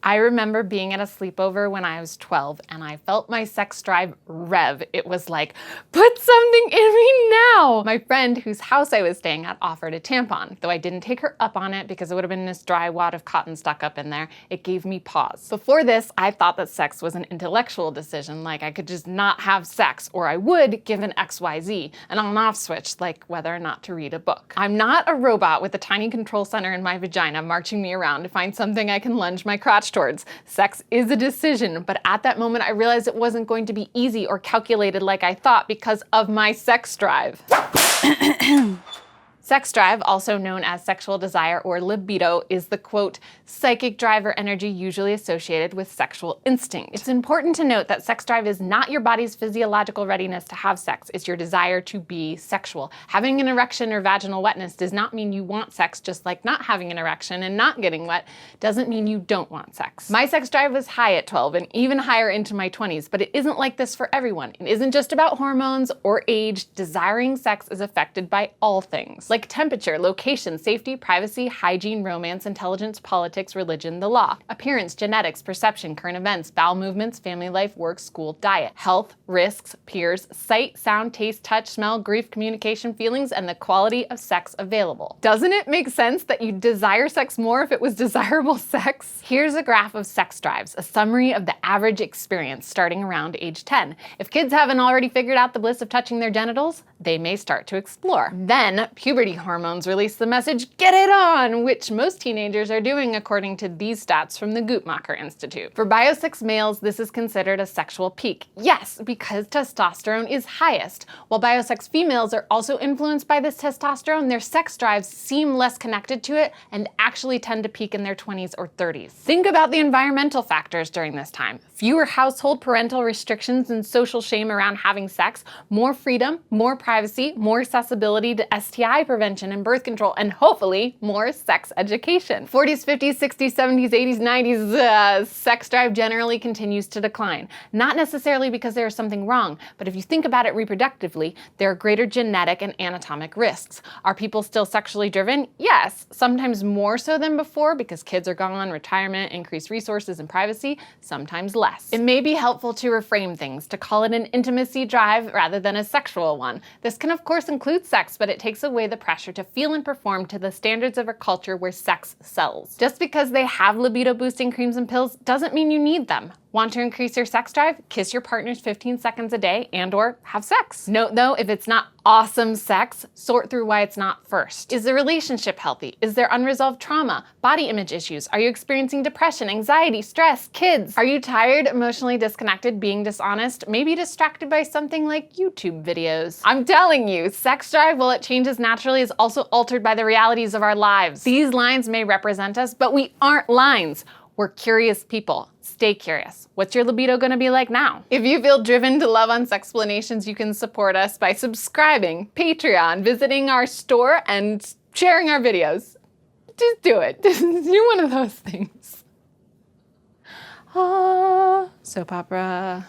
I remember being at a sleepover when I was 12 and I felt my sex drive rev. It was like, put something in me now. My friend whose house I was staying at offered a tampon, though I didn't take her up on it because it would have been this dry wad of cotton stuck up in there. It gave me pause. Before this, I thought that sex was an intellectual decision, like I could just not have sex, or I would given XYZ, an on-off switch, like whether or not to read a book. I'm not a robot with a tiny control center in my vagina marching me around to find something I can lunge my crotch towards. Sex is a decision, but at that moment I realized it wasn't going to be easy or calculated like I thought because of my sex drive. Sex drive, also known as sexual desire or libido, is the, quote, psychic drive or energy usually associated with sexual instinct. It's important to note that sex drive is not your body's physiological readiness to have sex. It's your desire to be sexual. Having an erection or vaginal wetness does not mean you want sex, just like not having an erection and not getting wet doesn't mean you don't want sex. My sex drive was high at 12 and even higher into my 20s, but it isn't like this for everyone. It isn't just about hormones or age. Desiring sex is affected by all things, like temperature, location, safety, privacy, hygiene, romance, intelligence, politics, religion, the law, appearance, genetics, perception, current events, bowel movements, family life, work, school, diet, health, risks, peers, sight, sound, taste, touch, smell, grief, communication, feelings, and the quality of sex available. Doesn't it make sense that you'd desire sex more if it was desirable sex? Here's a graph of sex drives, a summary of the average experience starting around age 10. If kids haven't already figured out the bliss of touching their genitals, they may start to explore. Then puberty hormones release the message, get it on, which most teenagers are doing according to these stats from the Guttmacher Institute. For biosex males, this is considered a sexual peak. Yes, because testosterone is highest. While biosex females are also influenced by this testosterone, their sex drives seem less connected to it and actually tend to peak in their 20s or 30s. Think about the environmental factors during this time. Fewer household parental restrictions and social shame around having sex, more freedom, more privacy, more accessibility to STI prevention and birth control, and hopefully more sex education. 40s, 50s, 60s, 70s, 80s, 90s, sex drive generally continues to decline. Not necessarily because there is something wrong, but if you think about it reproductively, there are greater genetic and anatomic risks. Are people still sexually driven? Yes, sometimes more so than before because kids are gone, retirement, increased resources and privacy, sometimes less. It may be helpful to reframe things, to call it an intimacy drive rather than a sexual one. This can of course include sex, but it takes away the pressure to feel and perform to the standards of a culture where sex sells. Just because they have libido boosting creams and pills doesn't mean you need them. Want to increase your sex drive? Kiss your partners 15 seconds a day and/or have sex. Note though, if it's not awesome sex, sort through why it's not first. Is the relationship healthy? Is there unresolved trauma? Body image issues? Are you experiencing depression, anxiety, stress, kids? Are you tired, emotionally disconnected, being dishonest, maybe distracted by something like YouTube videos? I'm telling you, sex drive, while it changes naturally, is also altered by the realities of our lives. These lines may represent us, but we aren't lines. We're curious people. Stay curious. What's your libido gonna be like now? If you feel driven to love on Sexplanations, you can support us by subscribing, Patreon, visiting our store, and sharing our videos. Just do it. Just do one of those things. Soap opera.